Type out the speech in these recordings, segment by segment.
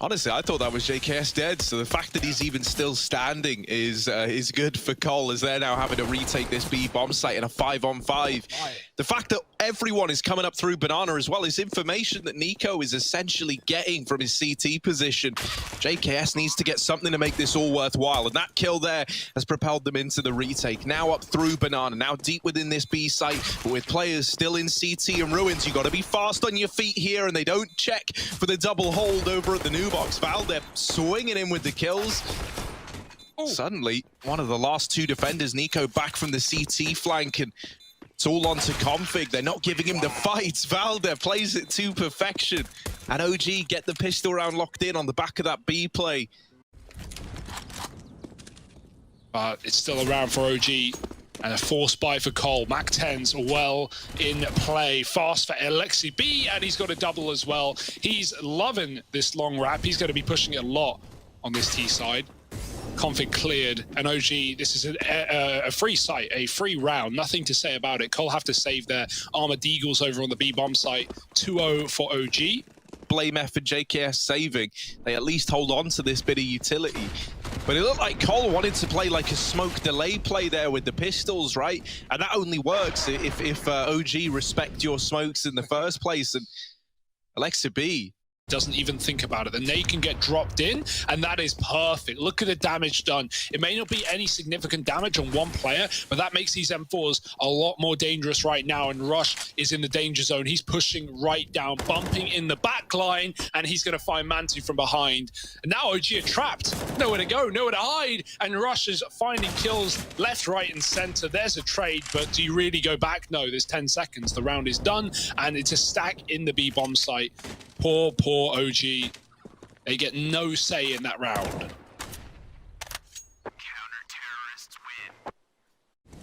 Honestly, I thought that was JKS dead, so the fact that he's even still standing is good for Cole, as they're now having to retake this B bomb site in a 5-on-5. The fact that everyone is coming up through Banana as well is information that Nico is essentially getting from his CT position. JKS needs to get something to make this all worthwhile, and that kill there has propelled them into the retake. Now up through Banana, now deep within this B site, but with players still in CT and Ruins, you got to be fast on your feet here, and they don't check for the double hold over at the new box. Valde swinging in with the kills. Ooh. Suddenly, one of the last two defenders, Nico, back from the CT flank, and it's all on to Config. They're not giving him the fights. Valde plays it to perfection. And OG get the pistol round locked in on the back of that B play. But it's still around for OG. And a force buy for Cole. Mac 10's well in play. Fast for Alexi B, and he's got a double as well. He's loving this long wrap. He's going to be pushing it a lot on this T side. Config cleared, and OG, this is a free site, a free round. Nothing to say about it. Cole have to save their Armored Eagles over on the B-bomb site. 2-0 for OG. Blame F and JKS saving. They at least hold on to this bit of utility. But it looked like Cole wanted to play like a smoke delay play there with the pistols, right? And that only works if OG respect your smokes in the first place. And Alexa B doesn't even think about it. The nade can get dropped in, and that is perfect. Look at the damage done. It may not be any significant damage on one player, but that makes these M4s a lot more dangerous right now, and Rush is in the danger zone. He's pushing right down, bumping in the back line, and he's going to find Mantu from behind. And now OG are trapped. Nowhere to go, nowhere to hide, and Rush is finding kills left, right, and center. There's a trade, but do you really go back? No, there's 10 seconds. The round is done, and it's a stack in the B-bomb site. Poor OG. They get no say in that round.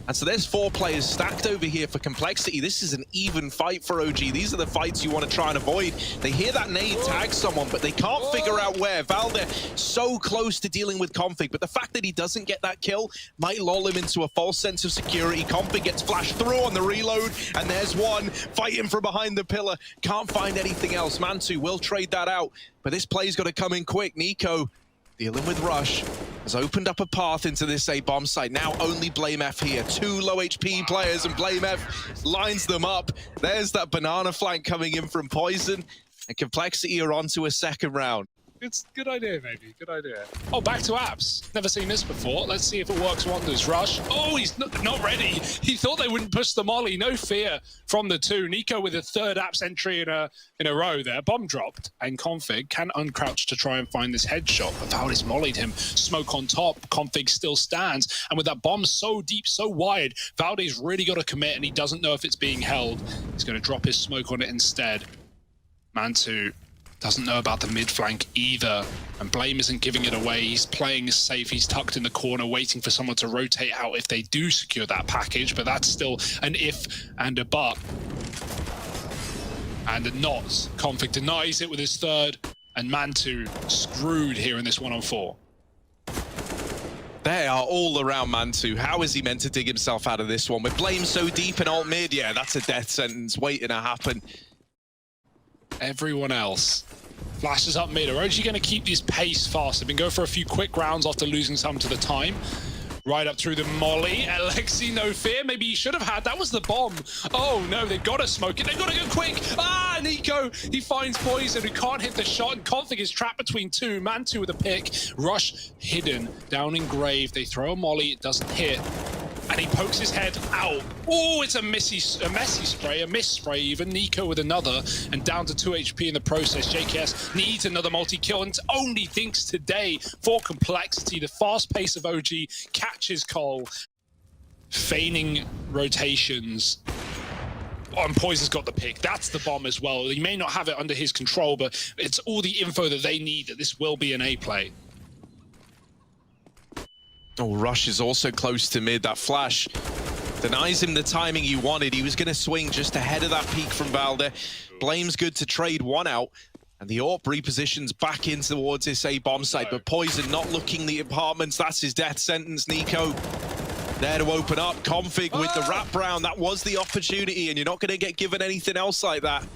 And so there's 4 players stacked over here for Complexity. This is an even fight for OG. These are the fights you want to try and avoid. They hear that nade tag someone, but they can't figure out where. Valde so close to dealing with Config, but the fact that he doesn't get that kill might lull him into a false sense of security. Config gets flashed through on the reload, and there's one fighting from behind the pillar. Can't find anything else. Mantu will trade that out, but this play's got to come in quick. Nico, dealing with Rush, has opened up a path into this A-bomb site. Now only Blame F here. 2 low HP players, and Blame F lines them up. There's that banana flank coming in from Poison, and Complexity are on to a second round. It's a good idea, maybe. Good idea. Oh, back to apps. Never seen this before. Let's see if it works wonders. Rush. Oh, he's not ready. He thought they wouldn't push the molly. No fear from the two. Nico with a third apps entry in a row there. Bomb dropped. And Config can uncrouch to try and find this headshot. But Valde's mollied him. Smoke on top. Config still stands. And with that bomb so deep, so wide, Valde's really got to commit, and he doesn't know if it's being held. He's going to drop his smoke on it instead. Mantu doesn't know about the mid flank either, and Blame isn't giving it away. He's playing safe. He's tucked in the corner, waiting for someone to rotate out if they do secure that package, but that's still an if and a but. And a not. Config denies it with his third, and Mantu screwed here in this 1-on-4. They are all around Mantu. How is he meant to dig himself out of this one? With Blame so deep in alt mid, yeah, that's a death sentence waiting to happen. Everyone else flashes up mid. Are OG going to keep this pace fast? They've been going for a few quick rounds after losing some to the time. Right up through the molly. Alexi, no fear. Maybe he should have had. That was the bomb. Oh, no, they've got to smoke it. They've got to go quick. Ah, Nico, he finds Poison, who can't hit the shot, and Config is trapped between two. Mantu with a pick. Rush hidden down in grave. They throw a molly. It doesn't hit. And he pokes his head out. Oh, it's a messy spray, a miss spray even. Nico with another, and down to 2 HP in the process. JKS needs another multi-kill, and only thinks today for Complexity. The fast pace of OG catches Cole. Feigning rotations. Oh, and Poison's got the pick. That's the bomb as well. He may not have it under his control, but it's all the info that they need that this will be an A play. Oh, Rush is also close to mid. That flash denies him the timing he wanted. He was going to swing just ahead of that peak from Valde. Blame's good to trade one out, and the AWP repositions back in towards this A-bomb site, but Poison not looking the apartments. That's his death sentence. Nico there to open up. Config with the wrap round. That was the opportunity, and you're not going to get given anything else like that.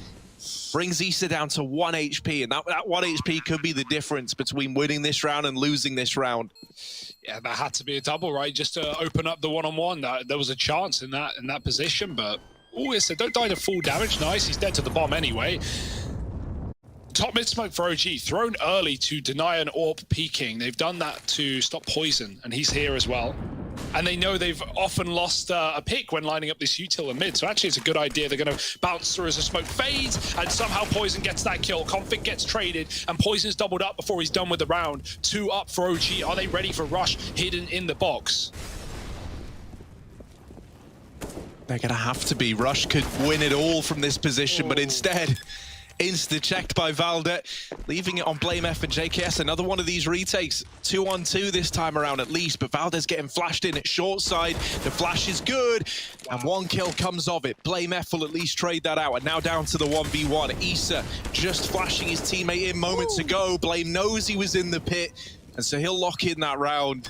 brings Issa down to 1 HP, and that 1 HP could be the difference between winning this round and losing this round. Yeah, that had to be a double, right? Just to open up the one-on-one. There was a chance in that position, but Issa don't die to full damage. Nice, he's dead to the bomb anyway. Top mid smoke for OG, thrown early to deny an AWP peeking. They've done that to stop Poison, and he's here as well. And they know they've often lost a pick when lining up this util in mid, so actually it's a good idea. They're going to bounce through as the smoke fades, and somehow Poison gets that kill. Config gets traded, and Poison's doubled up before he's done with the round. 2 up for OG. Are they ready for Rush hidden in the box? They're going to have to be. Rush could win it all from this position, but instead, insta-checked by Valde, leaving it on BlameF and JKS. Another one of these retakes. 2-on-2 this time around at least, but Valde's getting flashed in at short side. The flash is good, and 1 kill comes of it. BlameF will at least trade that out, and now down to the 1v1. Issa just flashing his teammate in moments ago. Blame knows he was in the pit, and so he'll lock in that round.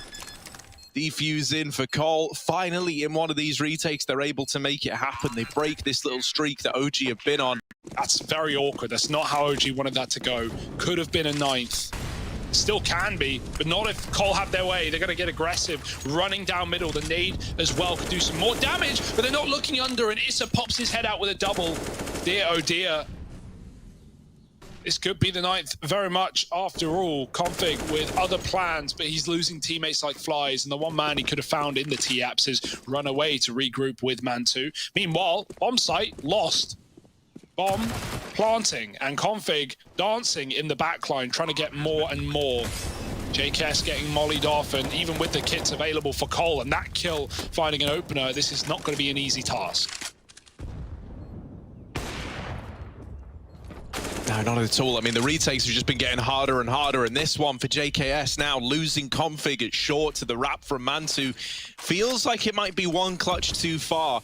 Defuse in for Cole. Finally, in one of these retakes, they're able to make it happen. They break this little streak that OG have been on. That's very awkward. That's not how OG wanted that to go. Could have been a 9th. Still can be, but not if Cole have their way. They're going to get aggressive, running down middle. The nade as well could do some more damage, but they're not looking under, and Issa pops his head out with a double. Dear, oh dear. This could be the 9th very much after all. Config with other plans, but he's losing teammates like flies, and the one man he could have found in the T-Apps is run away to regroup with man 2. Meanwhile, bomb site lost. Bomb planting, and Config dancing in the backline, trying to get more and more. JKS getting mollied off, and even with the kits available for Cole and that kill finding an opener, this is not going to be an easy task. No, not at all. I mean, the retakes have just been getting harder and harder, and this one for JKS now losing Config at short to the wrap from Mantu. Feels like it might be one clutch too far.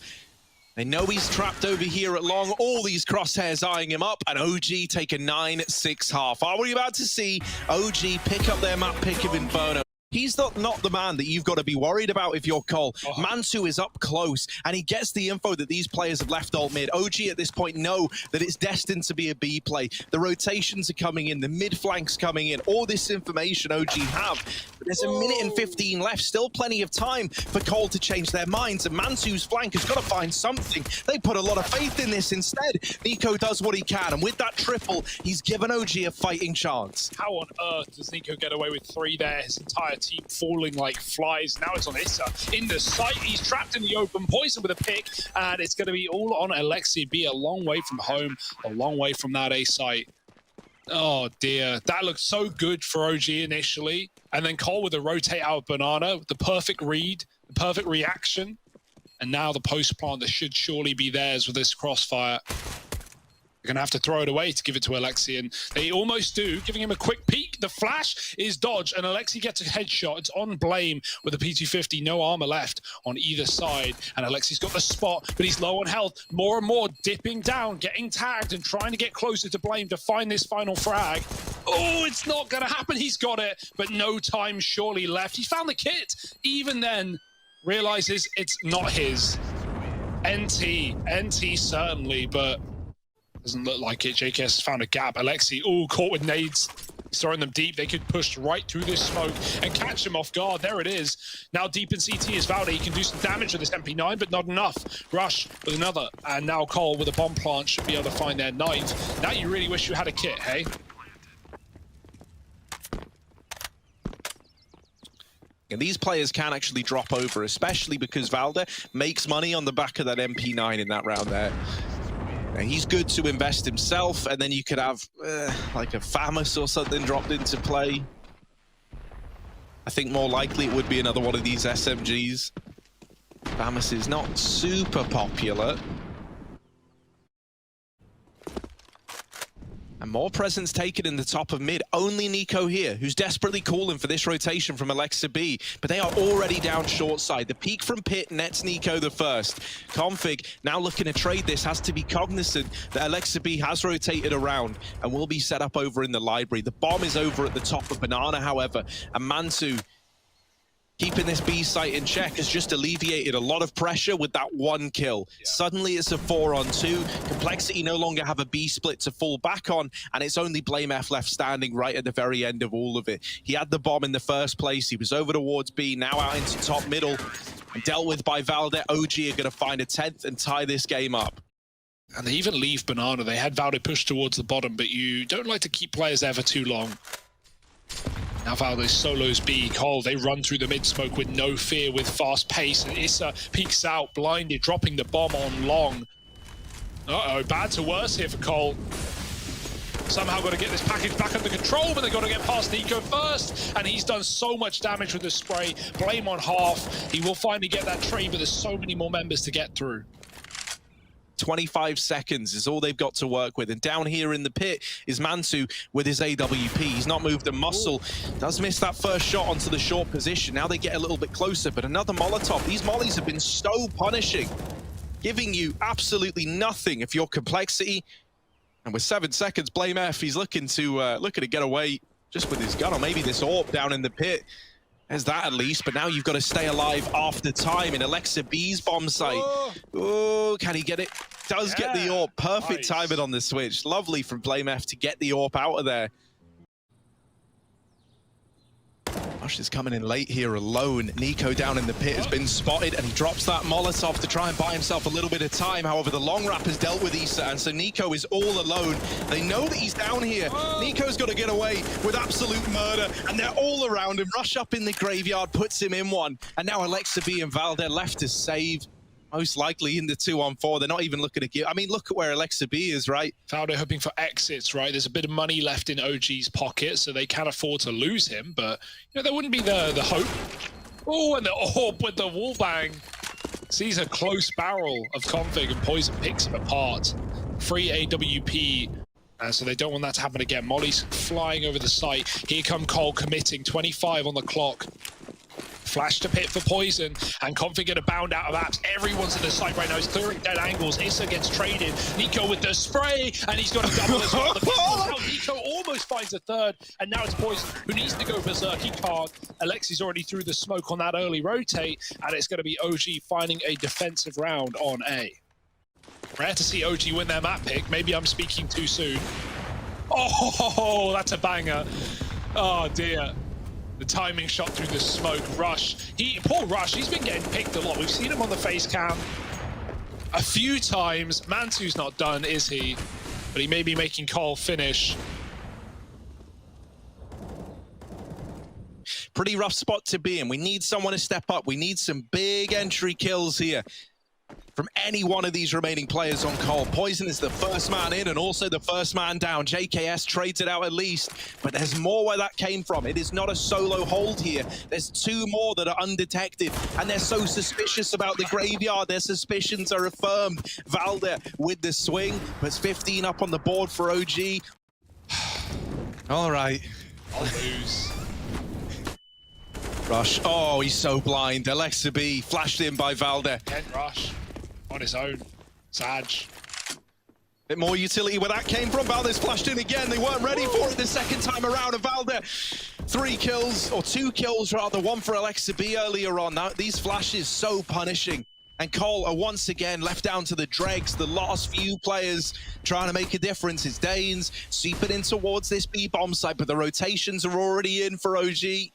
They know he's trapped over here at long. All these crosshairs eyeing him up, and OG take a 9-6 half. Are we about to see OG pick up their map pick of Inferno? He's not the man that you've got to be worried about if you're Cole. Mantu is up close, and he gets the info that these players have left alt mid. OG at this point know that it's destined to be a B play. The rotations are coming in, the mid flanks coming in. All this information OG have. But there's a minute and 15 left. Still plenty of time for Cole to change their minds, and Mantu's flank has got to find something. They put a lot of faith in this instead. Nico does what he can, and with that triple, he's given OG a fighting chance. How on earth does Nico get away with 3 there? His entire team falling like flies. Now it's on Issa in the site. He's trapped in the open. Poison with a pick, and it's going to be all on Alexi B. A long way from home, a long way from that A site. Oh dear, that looked so good for OG initially, and then Cole with a rotate out banana, the perfect read, the perfect reaction, and now the post plant that should surely be theirs with this crossfire. They're going to have to throw it away to give it to Alexi, and they almost do, giving him a quick peek. The flash is dodged, and Alexi gets a headshot. It's on Blame with a P250, no armor left on either side, and Alexi's got the spot, but he's low on health. More and more dipping down, getting tagged, and trying to get closer to Blame to find this final frag. Oh, it's not going to happen. He's got it, but no time surely left. He found the kit. Even then, realizes it's not his. NT certainly, but doesn't look like it. JKS has found a gap. Alexi, caught with nades. He's throwing them deep. They could push right through this smoke and catch him off guard. There it is. Now deep in CT is Valde. He can do some damage with this MP9, but not enough. Rush with another. And now Cole with a bomb plant should be able to find their 9th. Now you really wish you had a kit, hey? And these players can actually drop over, especially because Valde makes money on the back of that MP9 in that round there. And he's good to invest himself, and then you could have like a FAMAS or something dropped into play. I think more likely it would be another one of these SMGs. FAMAS is not super popular. And more presence taken in the top of mid. Only Nico here, who's desperately calling for this rotation from Alexa B. But they are already down short side. The peak from pit nets Nico the first. Config, now looking to trade this, has to be cognizant that Alexa B has rotated around and will be set up over in the library. The bomb is over at the top of Banana, however. And Mantu keeping this B site in check has just alleviated a lot of pressure with that one kill. Suddenly it's a 4-on-2. Complexity no longer have a B split to fall back on, and it's only BlameF left standing right at the very end of all of it. He had the bomb in the first place. He was over towards B, now out into top middle. And dealt with by Valde. OG are going to find a 10th and tie this game up. And they even leave Banana. They had Valde push towards the bottom, but you don't like to keep players there for too long. Now Valde solos B. Cole, they run through the mid-smoke with no fear, with fast pace. And Issa peeks out, blinded, dropping the bomb on long. Uh-oh, bad to worse here for Cole. Somehow got to get this package back under control, but they've got to get past Nico first. And he's done so much damage with the spray. Blame on half. He will finally get that trade, but there's so many more members to get through. 25 seconds is all they've got to work with. And down here in the pit is Mantu with his AWP. He's not moved a muscle. Does miss that first shot onto the short position. Now they get a little bit closer, but another Molotov. These mollies have been so punishing, giving you absolutely nothing if you're Complexity. And with 7 seconds, BlameF, he's looking to get away just with his gun, or maybe this AWP down in the pit. There's that at least, but now you've got to stay alive after time in Alexa B's bomb site. Oh, can he get it? Does get the AWP. Perfect timing on the switch. Lovely from BlameF to get the AWP out of there. Rush is coming in late here alone. Nico down in the pit has been spotted, and he drops that Molotov to try and buy himself a little bit of time. However, the long wrap has dealt with Issa, and so Nico is all alone. They know that he's down here. Nico's got to get away with absolute murder, and they're all around him. Rush up in the graveyard, puts him in one, and now Alexa B and Valde left to save. Most likely in the 2-on-4. They're not even looking to give. I mean, look at where Alexa B is, right? Valde hoping for exits, right? There's a bit of money left in OG's pocket, so they can afford to lose him, but you know, there wouldn't be the hope. Oh, and the AWP with the wallbang. Sees a close barrel of Config, and Poison picks him apart. Free AWP. So they don't want that to happen again. Molly's flying over the site. Here come Cole committing, 25 on the clock. Flash to pit for Poison, and Config going to bound out of apps. Everyone's in the site right now. He's clearing dead angles. Issa gets traded. Nico with the spray, and he's got a double as well. The now Nico almost finds a third, and now it's Poison who needs to go berserk. He can't. Alexi's already threw the smoke on that early rotate, and it's going to be OG finding a defensive round on A. Rare to see OG win their map pick. Maybe I'm speaking too soon. Oh, that's a banger. Oh, dear. The timing shot through the smoke. Rush. Poor Rush, he's been getting picked a lot. We've seen him on the face cam a few times. Mantu's not done, is he? But he may be making Cole finish. Pretty rough spot to be in. We need someone to step up. We need some big entry kills here from any one of these remaining players on Cole. Poison is the first man in and also the first man down. JKS trades it out at least, but there's more where that came from. It is not a solo hold here. There's 2 more that are undetected, and they're so suspicious about the graveyard. Their suspicions are affirmed. Valde with the swing, puts 15 up on the board for OG. All right. I'll lose. Rush. Oh, he's so blind. Alexa B flashed in by Valde. Again, Rush. On his own. Sag. Bit more utility where that came from. Valde's flashed in again. They weren't ready for it the second time around. And Valde, 3 kills, or 2 kills rather. 1 for Alexa B earlier on. Now, these flashes so punishing. And Cole are once again left down to the dregs. The last few players trying to make a difference. It's Danes sweeping in towards this B bomb site, but the rotations are already in for OG.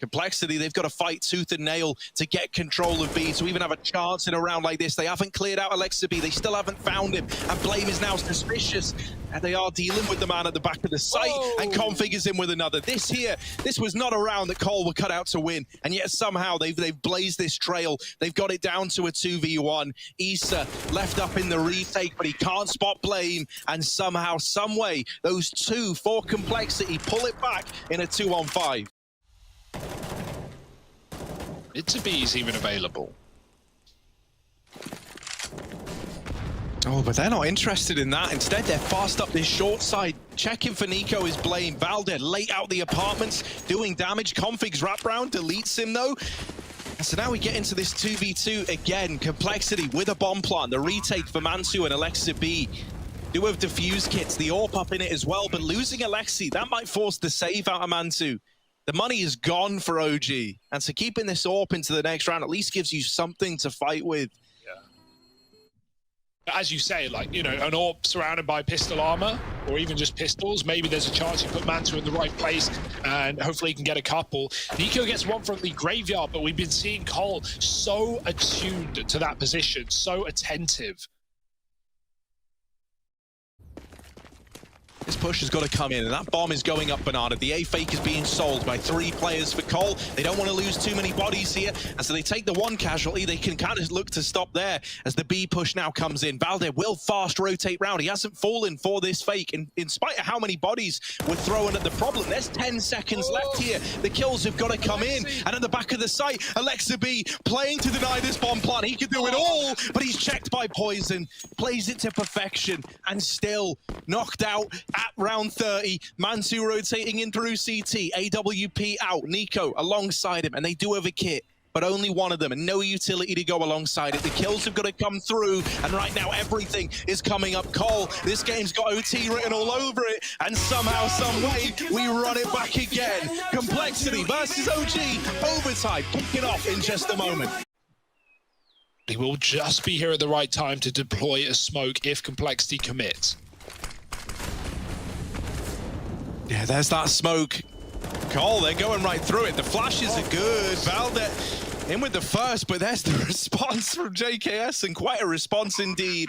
Complexity, they've got to fight tooth and nail to get control of B to even have a chance in a round like this. They haven't cleared out Alexa B. They still haven't found him. And Blame is now suspicious. And they are dealing with the man at the back of the site. And Config is in with another. This was not a round that Cole were cut out to win. And yet somehow they've blazed this trail. They've got it down to a 2v1. Issa left up in the retake, but he can't spot Blame. And somehow, some way, those 2 for Complexity pull it back in a 2-on-5. Mid-to-B is even available. Oh, but they're not interested in that. Instead, they're fast up this short side. Checking for Nico is Blame. Valde late out the apartments, doing damage. Config's wraparound deletes him, though. And so now we get into this 2v2 again. Complexity with a bomb plant. The retake for Mantu and Alexa B. Do have defuse kits, the AWP up in it as well, but losing Alexi, that might force the save out of Mantu. The money is gone for OG. And so keeping this AWP into the next round at least gives you something to fight with. As you say, like, you know, an AWP surrounded by pistol armor, or even just pistols, maybe there's a chance you put Mantu in the right place, and hopefully he can get a couple. Nico gets one from the graveyard, but we've been seeing Cole so attuned to that position, so attentive. This push has got to come in, and that bomb is going up Banana. The A-fake is being sold by 3 players for Cole. They don't want to lose too many bodies here, and so they take the one casualty. They can kind of look to stop there as the B push now comes in. Valde will fast rotate round. He hasn't fallen for this fake, and in spite of how many bodies we're throwing at the problem, there's 10 seconds left here. The kills have got to come in, and at the back of the site, Alexa B playing to deny this bomb plant. He can do it all, but he's checked by Poison, plays it to perfection, and still knocked out at round 30. Mantu rotating in through CT. AWP out. Nico alongside him, and they do have a kit, but only one of them, and no utility to go alongside it. The kills have got to come through, and right now everything is coming up Cole. This game's got OT written all over it, and somehow, some way, we run it back again. Complexity versus OG. Overtime kicking off in just a moment. He will just be here at the right time to deploy a smoke if Complexity commits. Yeah, there's that smoke. Cole, they're going right through it. The flashes are good. Valde in with the first, but there's the response from JKS, and quite a response indeed.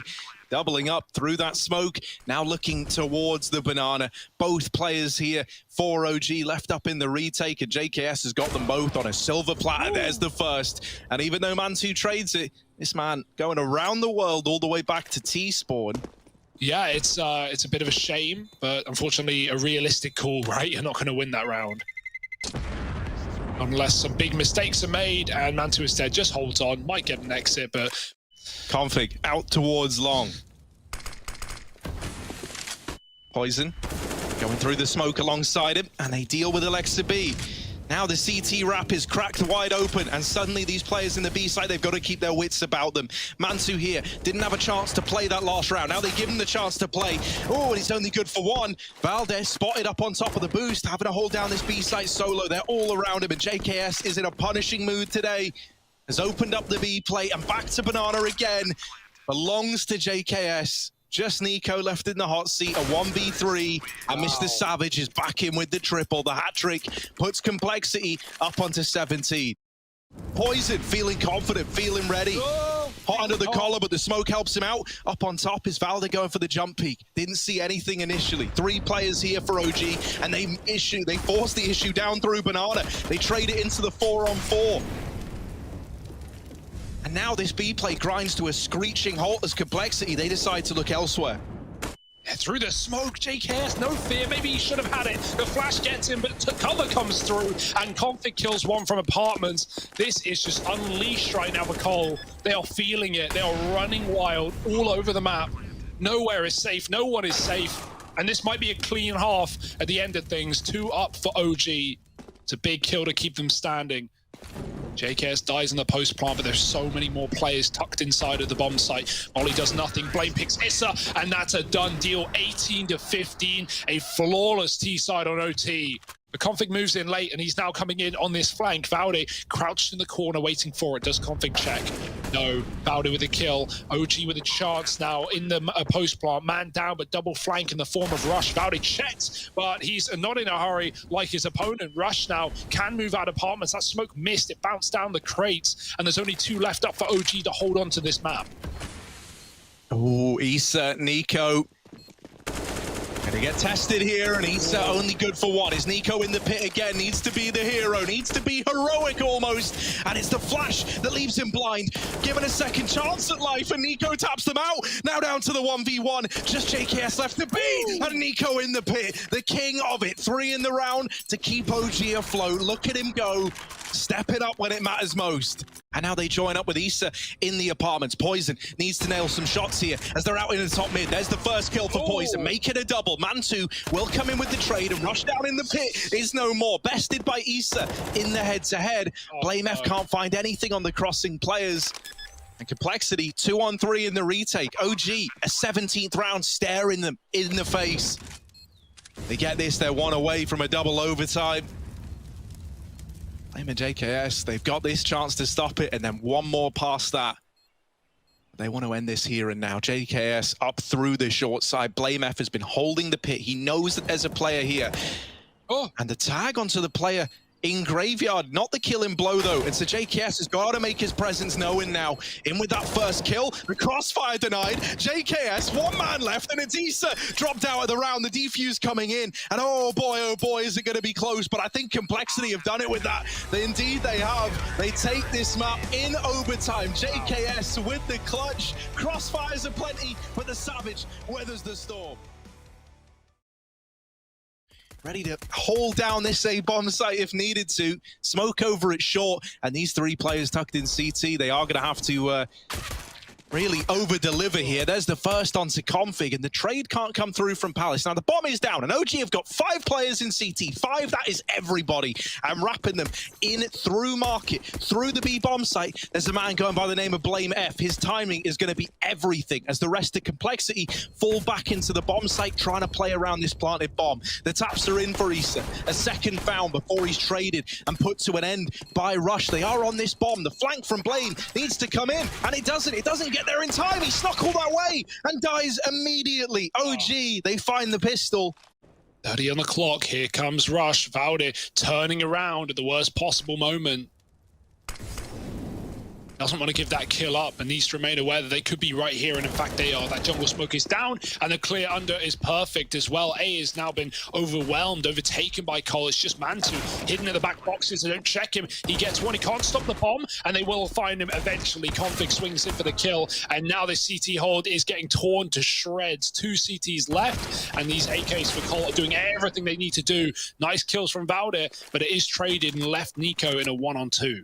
Doubling up through that smoke, now looking towards the Banana. Both players here for OG left up in the retake, and JKS has got them both on a silver platter. There's the first. And even though Mantu trades it, this man going around the world all the way back to T-spawn. Yeah, it's a bit of a shame, but unfortunately a realistic call, right? You're not going to win that round. Unless some big mistakes are made, and Mantu instead just holds on, might get an exit, but... Config out towards long. Poison going through the smoke alongside him, and they deal with Alexa B. Now the CT wrap is cracked wide open, and suddenly these players in the B side, they've got to keep their wits about them. Mantu here didn't have a chance to play that last round. Now they give him the chance to play. Oh, and it's only good for one. Valde spotted up on top of the boost, having to hold down this B side solo. They're all around him, and JKS is in a punishing mood today. Has opened up the B plate, and back to Banana again. Belongs to JKS. Just Nico left in the hot seat, a 1v3, and Mr. Savage is back in with the triple. The hat trick puts Complexity up onto 17. Poison feeling confident, feeling ready. Hot under the collar, but the smoke helps him out. Up on top is Valde going for the jump peek. Didn't see anything initially. 3 players here for OG, and they force the issue down through Banana. They trade it into the 4-on-4. And now this B play grinds to a screeching halt as Complexity, they decide to look elsewhere. Yeah, through the smoke, JKS, no fear, maybe he should have had it. The flash gets him, but cover comes through, and Config kills one from Apartments. This is just unleashed right now for Cole. They are feeling it, they are running wild all over the map. Nowhere is safe, no one is safe. And this might be a clean half at the end of things. 2 up for OG. It's a big kill to keep them standing. JKS dies in the post plant, but there's so many more players tucked inside of the bomb site. Molly does nothing. Blame picks Issa, and that's a done deal. 18-15, a flawless T side on OT. The Config moves in late, and he's now coming in on this flank. Valde crouched in the corner waiting for it. Does Config check? No. Valde with a kill. OG with a chance now in the post plant. Man down, but double flank in the form of Rush. Valde checks, but he's not in a hurry like his opponent. Rush now can move out Apartments. That smoke missed. It bounced down the crates, and there's only 2 left up for OG to hold on to this map. Oh, Issa, Nico. Gonna get tested here, and he's only good for 1. Is Nico in the pit again? Needs to be the hero, needs to be heroic almost, and it's the flash that leaves him blind. Given a second chance at life, and Nico taps them out. Now down to the 1v1, just JKS left to be, and Nico in the pit, the king of it. 3 in the round to keep OG afloat. Look at him go, stepping up when it matters most. And now they join up with Issa in the Apartments. Poison needs to nail some shots here as they're out in the top mid. There's the first kill for Poison. Make it a double. Mantu will come in with the trade, and Rush down in the pit is no more. Bested by Issa in the head-to-head. Blame F can't find anything on the crossing players. And Complexity, 2-on-3 in the retake. OG, a 17th round staring them in the face. They get this, they're 1 away from a double overtime. Blame and JKS, they've got this chance to stop it, and then one more past that. They want to end this here and now. JKS up through the short side. Blame F has been holding the pit. He knows that there's a player here. Oh, and the tag onto the player in Graveyard. Not the killing blow, though. And so JKS has got to make his presence known now. In with that first kill. The crossfire denied. JKS, one man left, and it's Issa dropped out of the round. The defuse coming in. And oh boy, is it going to be close. But I think Complexity have done it with that. Indeed, they have. They take this map in overtime. JKS with the clutch. Crossfires are plenty, but the Savage weathers the storm. Ready to hold down this A bomb site if needed to. Smoke over it short, and these three players tucked in CT, they are going to have to really over-deliver here. There's the first onto Config, and the trade can't come through from Palace. Now, the bomb is down, and OG have got 5 players in CT. 5, that is everybody. I'm wrapping them in through market, through the B bomb site. There's a man going by the name of Blame F. His timing is going to be everything as the rest of Complexity fall back into the bomb site, trying to play around this planted bomb. The taps are in for Issa. A second found before he's traded and put to an end by Rush. They are on this bomb. The flank from Blame needs to come in, and it doesn't. It doesn't get there in time. He snuckled that way and dies immediately. OG, they find the pistol. 30 on the clock. Here comes Rush. Valde turning around at the worst possible moment. Doesn't want to give that kill up and needs to remain aware that they could be right here, and in fact they are. That jungle smoke is down and the clear under is perfect as well. A has now been overwhelmed, overtaken by Cole. It's just Mantu hidden in the back boxes. They don't check him. He gets one. He can't stop the bomb, and they will find him eventually. Config swings in for the kill, and now this CT hold is getting torn to shreds. 2 CTs left, and these AKs for Cole are doing everything they need to do. Nice kills from Valde, but it is traded and left Nico in a 1-on-2.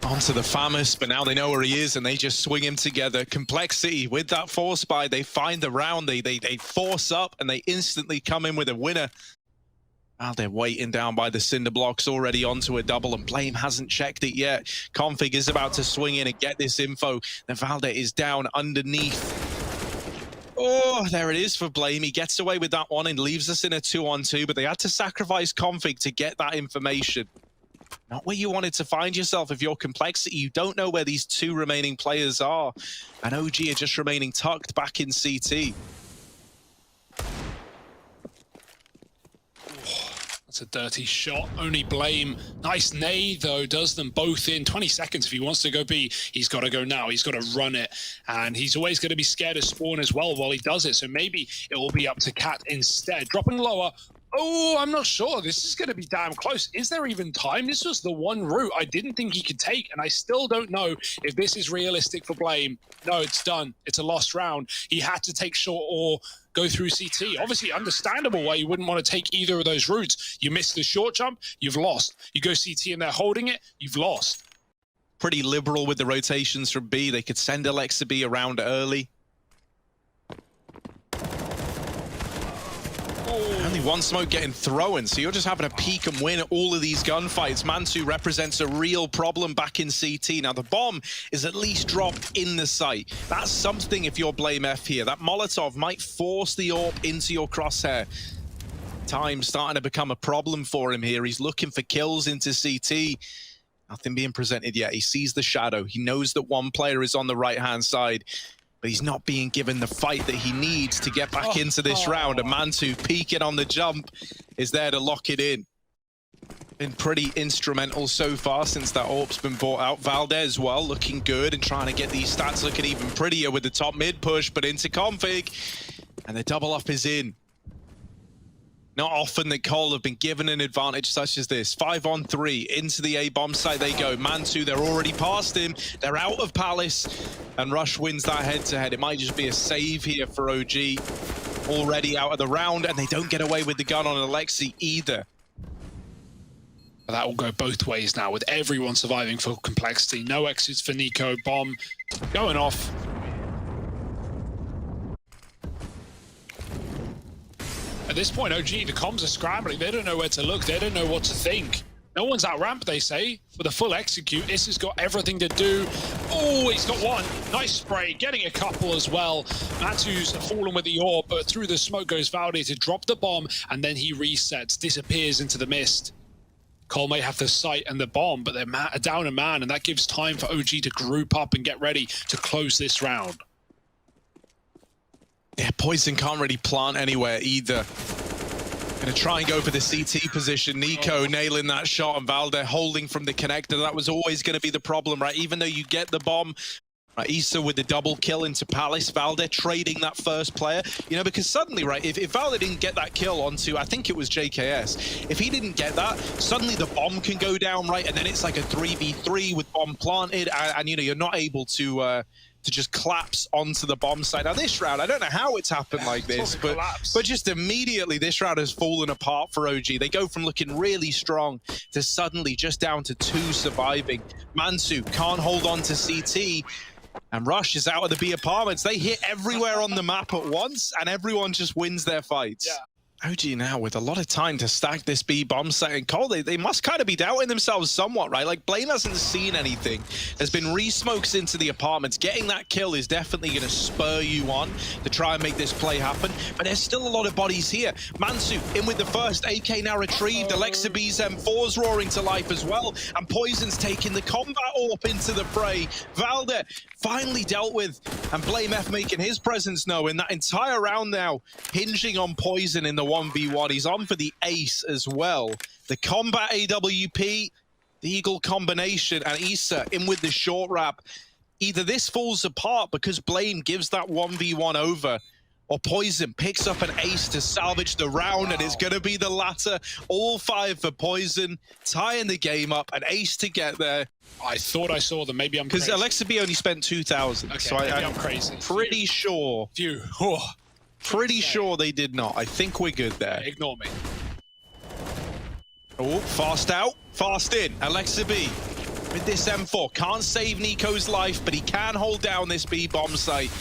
Onto the Famous, but now they know where he is and they just swing him together. Complexity with that force buy, they find the round, they force up and they instantly come in with a winner. Now they're waiting down by the cinder blocks, already onto a double, and Blame hasn't checked it yet. Config is about to swing in and get this info. Then Valde is down underneath. Oh, there it is for Blame. He gets away with that one and leaves us in a 2-on-2, but they had to sacrifice Config to get that information. Not where you wanted to find yourself if you're Complexity. You don't know where these 2 remaining players are. And OG are just remaining tucked back in CT. That's a dirty shot. Only Blame. Nice nade, though, does them both in 20 seconds. If he wants to go B, he's got to go now. He's got to run it. And he's always going to be scared of spawn as well while he does it. So maybe it will be up to Cat instead. Dropping lower. Oh, I'm not sure. This is going to be damn close. Is there even time? This was the one route I didn't think he could take, and I still don't know if this is realistic for Blame. No, it's done. It's a lost round. He had to take short or go through CT. Obviously, understandable why you wouldn't want to take either of those routes. You miss the short jump, you've lost. You go CT and they're holding it, you've lost. Pretty liberal with the rotations from B. They could send Alexa B around early. Only one smoke getting thrown, so you're just having to peek and win all of these gunfights. Mantu represents a real problem back in CT. Now, the bomb is at least dropped in the site. That's something if you're Blame F here. That Molotov might force the AWP into your crosshair. Time's starting to become a problem for him here. He's looking for kills into CT. Nothing being presented yet. He sees the shadow. He knows that one player is on the right-hand side, but he's not being given the fight that he needs to get back into this round. And Mantu peeking on the jump is there to lock it in. Been pretty instrumental so far since that AWP's been bought out. Valdez, well, looking good and trying to get these stats looking even prettier with the top mid push, but into Config. And the double up is in. Not often that Cole have been given an advantage such as this. 5-on-3 into the A-bomb site they go. Mantu, they're already past him. They're out of Palace. And Rush wins that head-to-head. It might just be a save here for OG. Already out of the round, and they don't get away with the gun on Alexi either. That will go both ways now, with everyone surviving for Complexity. No exits for Nico. Bomb going off. At this point, OG, the comms are scrambling. They don't know where to look. They don't know what to think. No one's at ramp, they say, for the full execute. Issa's got everything to do. Oh, he's got one. Nice spray, getting a couple as well. Mantu's fallen with the AWP, but through the smoke goes Valde to drop the bomb, and then he resets, disappears into the mist. Cole may have the site and the bomb, but they're down a man, and that gives time for OG to group up and get ready to close this round. Yeah, Poison can't really plant anywhere either. Gonna try and go for the CT position. Nico nailing that shot, and Valde holding from the connector. That was always going to be the problem, right? Even though you get the bomb, right, Issa with the double kill into Palace, Valde trading that first player. You know, because suddenly, right, if Valde didn't get that kill onto, I think it was JKS, if he didn't get that, suddenly the bomb can go down, right? And then it's like a 3v3 with bomb planted, and you know, you're not able to just collapse onto the bomb side. Now this round, I don't know how it's happened like this, but just immediately this round has fallen apart for OG. They go from looking really strong to suddenly just down to 2 surviving. Mansu can't hold on to CT, and Rush is out of the B apartments. They hit everywhere on the map at once, and everyone just wins their fights. Yeah. OG now with a lot of time to stack this B bomb site, and Cole, they must kind of be doubting themselves somewhat, right? Like, Blame hasn't seen anything. There's been re-smokes into the apartments. Getting that kill is definitely going to spur you on to try and make this play happen, but there's still a lot of bodies here. Mansu in with the first, AK now retrieved. Alexa B's M4's roaring to life as well, and Poison's taking the combat AWP into the fray. Valde finally dealt with, and Blame F making his presence known. That entire round now hinging on Poison in the 1v1. He's on for the ace as well. The combat AWP, the Eagle combination, and Issa in with the short wrap. Either this falls apart because Blame gives that 1v1 over, or Poison picks up an ace to salvage the round, and it's going to be the latter. All 5 for Poison, tying the game up, an ace to get there. I thought I saw them. Maybe I'm crazy. Because Alexa B only spent 2,000, okay, so maybe I'm crazy. Pretty sure. Phew. Pretty sure they did not. I think we're good there. Ignore me. Oh, fast out, fast in. Alexa B with this M4. Can't save Nico's life, but he can hold down this B bomb site.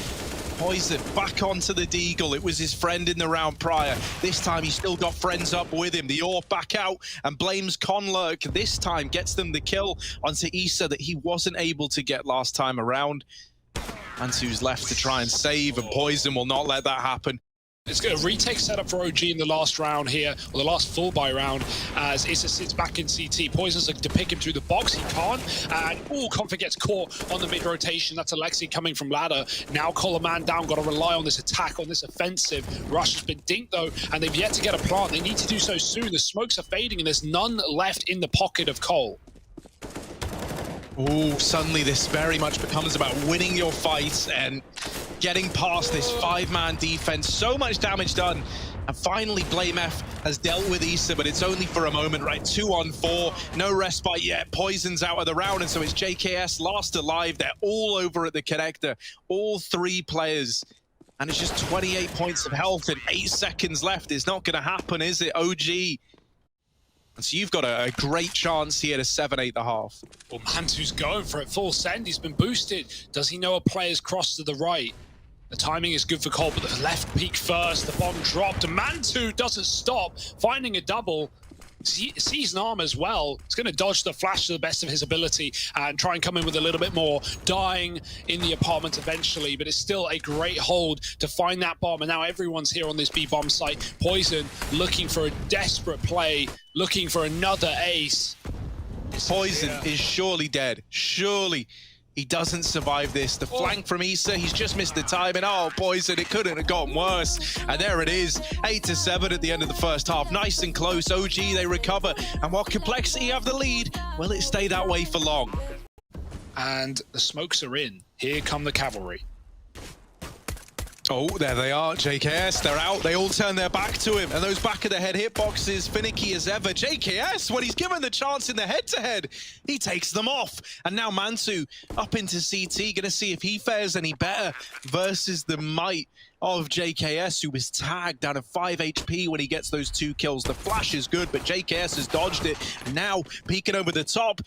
Poison back onto the Deagle. It was his friend in the round prior. This time he's still got friends up with him. The AWP back out and Blames Conlurk. This time gets them the kill onto Issa that he wasn't able to get last time around. Mansu's left to try and save, and Poison will not let that happen. It's a retake setup for OG in the last round here, or the last full buy round, as Issa sits back in CT. Poison's looking to pick him through the box. He can't, and Comfort gets caught on the mid-rotation. That's Alexi coming from ladder. Now Cole a man down, got to rely on this attack, on this offensive. Rush has been dinked though, and they've yet to get a plant. They need to do so soon. The smokes are fading, and there's none left in the pocket of Cole. Ooh, suddenly this very much becomes about winning your fights and getting past this 5-man defense. So much damage done. And finally, Blame F has dealt with Issa, but it's only for a moment, right? 2 on 4, no respite yet. Poison's out of the round, and so it's JKS last alive. They're all over at the connector, all 3 players. And it's just 28 points of health and 8 seconds left. It's not going to happen, is it, OG? And so you've got a great chance here to 7-8 the half. Well, Mansu's going for it, full send. He's been boosted. Does he know a player's crossed to the right? The timing is good for Cole, but the left peak first. The bomb dropped, and Mansu doesn't stop, finding a double. Sees an arm as well. He's going to dodge the flash to the best of his ability and try and come in with a little bit more, dying in the apartment eventually, but it's still a great hold to find that bomb. And now everyone's here on this B bomb site. Poison looking for a desperate play, looking for another ace. Poison is surely dead. Surely he doesn't survive this. The flank from Issa, he's just missed the timing. Oh, Poison, it couldn't have gotten worse. And there it is, 8-7 at the end of the first half. Nice and close. OG, they recover. And while Complexity have the lead, will it stay that way for long? And the smokes are in. Here come the cavalry. Oh, there they are, JKS, they're out. They all turn their back to him, and those back of the head hitboxes, finicky as ever. JKS, when he's given the chance in the head-to-head, he takes them off. And now Mansu up into CT, gonna see if he fares any better versus the might of JKS, who was tagged down to 5 HP when he gets those 2 kills. The flash is good, but JKS has dodged it. Now, peeking over the top,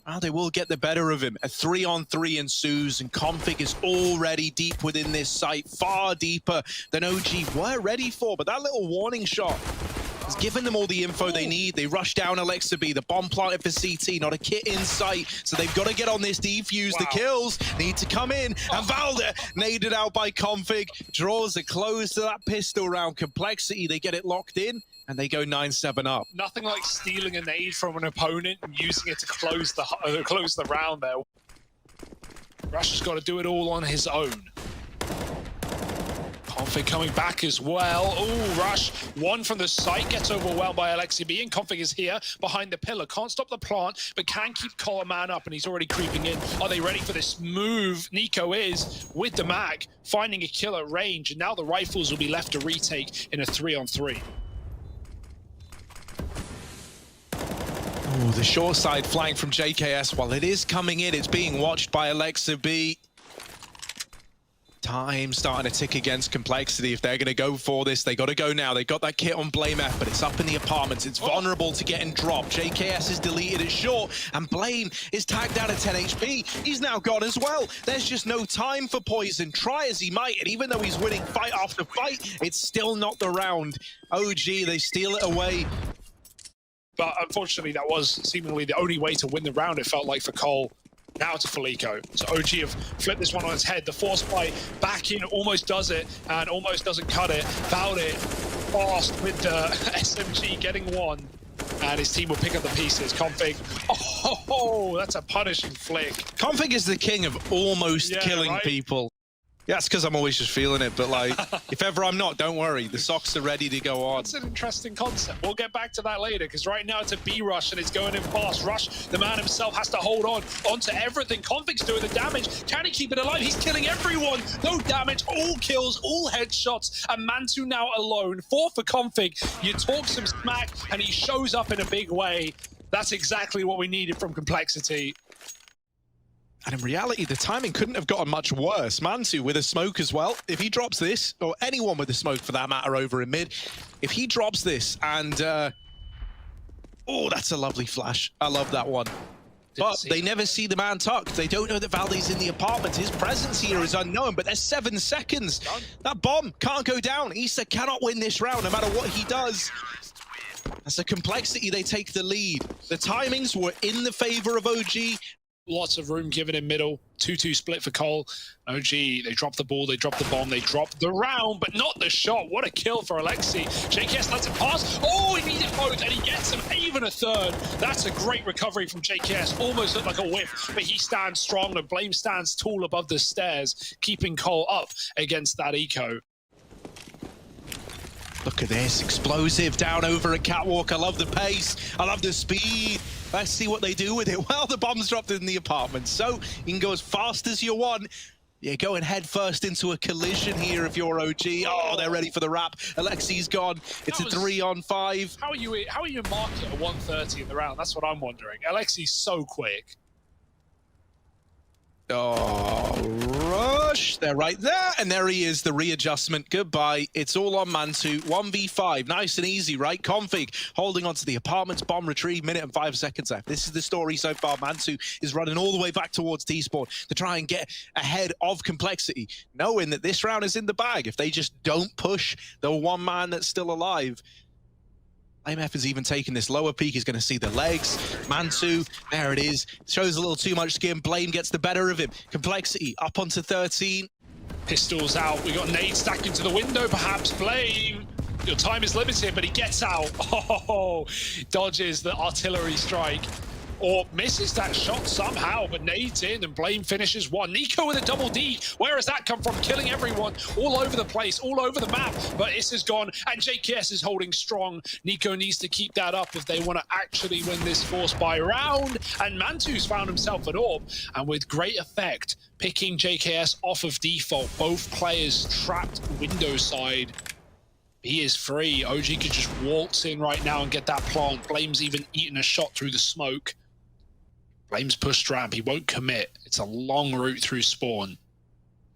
well, they will get the better of him. A 3-on-3 ensues, and Config is already deep within this site, far deeper than OG were ready for. But that little warning shot has given them all the info they need. They rush down Alexa B, the bomb planted for CT, not a kit in sight, so they've got to get on this defuse. Wow. The kills need to come in, and Valder, naded out by Config, draws a close to that pistol round. Complexity, they get it locked in, and they go 9-7 up. Nothing like stealing a nade from an opponent and using it to close the round there. Rush has got to do it all on his own. Config coming back as well. Oh, Rush, one from the site, gets overwhelmed by Alexi B, and Config is here behind the pillar. Can't stop the plant, but can keep Cole man up, and he's already creeping in. Are they ready for this move? Nico is, with the mag, finding a kill at range, and now the rifles will be left to retake in a 3-on-3. Oh, the short side flank from JKS. While it is coming in, it's being watched by Alexa B. Time starting to tick against Complexity. If they're going to go for this, they got to go now. They got that kit on Blame F, but it's up in the apartments. It's vulnerable to getting dropped. JKS is deleted it short, and Blame is tagged out at 10 HP. He's now gone as well. There's just no time for Poison. Try as he might, and even though he's winning fight after fight, it's still not the round. OG, they steal it away. But unfortunately, that was seemingly the only way to win the round, it felt like, for Cole. Now to Felico. So OG have flipped this one on its head. The force fight back in almost does it, and almost doesn't cut it. Fouled it fast with the SMG getting one, and his team will pick up the pieces. Config, oh, that's a punishing flick. Config is the king of almost killing people. Yeah, it's because I'm always just feeling it, but like, if ever I'm not, don't worry. The socks are ready to go on. It's an interesting concept. We'll get back to that later, because right now it's a B rush, and it's going in fast. Rush, the man himself, has to hold on onto everything. Config's doing the damage. Can he keep it alive? He's killing everyone. No damage, all kills, all headshots, and Mantu now alone. 4 for Config. You talk some smack, and he shows up in a big way. That's exactly what we needed from Complexity. And in reality, the timing couldn't have gotten much worse. Mantu with a smoke as well. If he drops this, or anyone with a smoke for that matter over in mid, if he drops this and... oh, that's a lovely flash. I love that one. But they never see the man tucked. They don't know that Valde's in the apartment. His presence here is unknown, but there's 7 seconds. That bomb can't go down. Issa cannot win this round no matter what he does. As a Complexity, they take the lead. The timings were in the favor of OG. Lots of room given in middle. 2-2 split for Cole. OG, they drop the ball, they drop the bomb, they drop the round, but not the shot. What a kill for Alexi. JKS lets it pass. Oh, he needed both, and he gets him even a third. That's a great recovery from JKS. Almost looked like a whiff, but he stands strong, and Blame stands tall above the stairs, keeping Cole up against that eco. Look at this, explosive down over a catwalk. I love the pace, I love the speed. Let's see what they do with it. Well, the bomb's dropped in the apartment, so you can go as fast as you want. You're going head first into a collision here if you're OG. Oh, they're ready for the wrap. Alexi's gone. It's a 3-on-5. How are you marking at 130 in the round? That's what I'm wondering. Alexi's so quick. Oh, Rush. They're right there. And there he is, the readjustment. Goodbye. It's all on Mantu. 1v5. Nice and easy, right? Config holding onto the apartments. Bomb retrieve. Minute and 5 seconds left. This is the story so far. Mantu is running all the way back towards T-Spawn to try and get ahead of Complexity, knowing that this round is in the bag. If they just don't push the one man that's still alive. IMF is even taking this lower peak. He's going to see the legs. Mantu, there it is. Shows a little too much skin. Blame gets the better of him. Complexity up onto 13. Pistols out. We got nade stacked into the window, perhaps. Blame. Your time is limited, but he gets out. Oh, dodges the artillery strike. Or misses that shot somehow, but nades in and Blame finishes one. Nico with a double D. Where has that come from? Killing everyone all over the place, all over the map. But Issa's gone and JKS is holding strong. Nico needs to keep that up if they want to actually win this force by round. And Mantu's found himself an orb, and with great effect, picking JKS off of default. Both players trapped window side. He is free. OG could just waltz in right now and get that plant. Blame's even eaten a shot through the smoke. Blame's pushed ramp. He won't commit. It's a long route through spawn.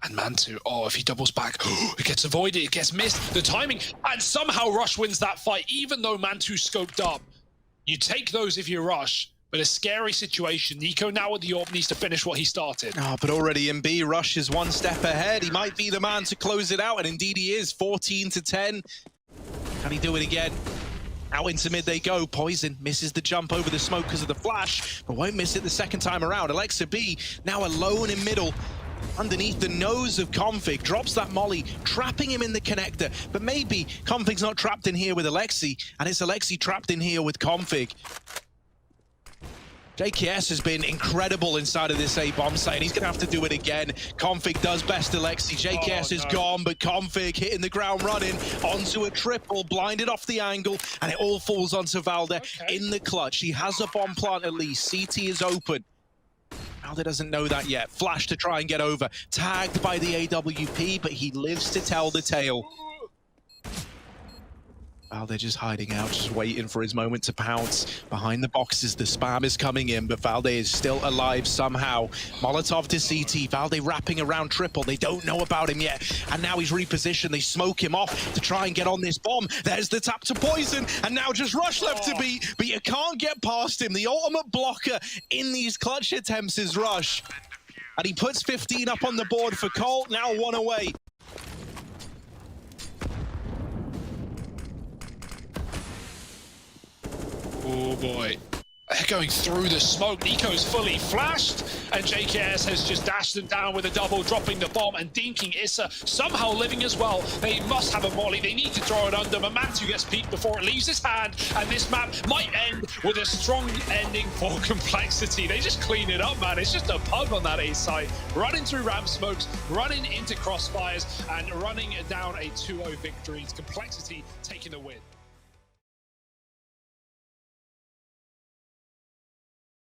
And Mantu, oh, if he doubles back, it gets avoided, it gets missed. The timing, and somehow Rush wins that fight, even though Mantu scoped up. You take those if you rush, but a scary situation. Nico now with the AWP needs to finish what he started. Oh, but already in B, Rush is one step ahead. He might be the man to close it out, and indeed he is. 14-10. Can he do it again? Out into mid they go. Poison misses the jump over the smoke because of the flash, but won't miss it the second time around. Alexa B now alone in middle, underneath the nose of Config, drops that molly, trapping him in the connector. But maybe Config's not trapped in here with Alexi, and it's Alexi trapped in here with Config. JKS has been incredible inside of this A bomb site, and he's going to have to do it again. Config does best Alexi. JKS is gone, but Config hitting the ground running onto a triple, blinded off the angle, and it all falls onto Valde in the clutch. He has a bomb plant at least. CT is open. Valde doesn't know that yet. Flash to try and get over. Tagged by the AWP, but he lives to tell the tale. Valde just hiding out, just waiting for his moment to pounce. Behind the boxes, the spam is coming in, but Valde is still alive somehow. Molotov to CT, Valde wrapping around triple. They don't know about him yet, and now he's repositioned. They smoke him off to try and get on this bomb. There's the tap to Poison, and now just Rush left to beat, but you can't get past him. The ultimate blocker in these clutch attempts is Rush. And he puts 15 up on the board for Colt, now 1 away. Oh boy. They're going through the smoke. Nico's fully flashed, and JKS has just dashed them down with a double, dropping the bomb and dinking Issa, somehow living as well. They must have a molly. They need to throw it under. Mamantu gets peeked before it leaves his hand, and this map might end with a strong ending for Complexity. They just clean it up, man. It's just a pug on that A side, running through ramp smokes, running into crossfires, and running down a 2-0 victory. It's Complexity taking the win.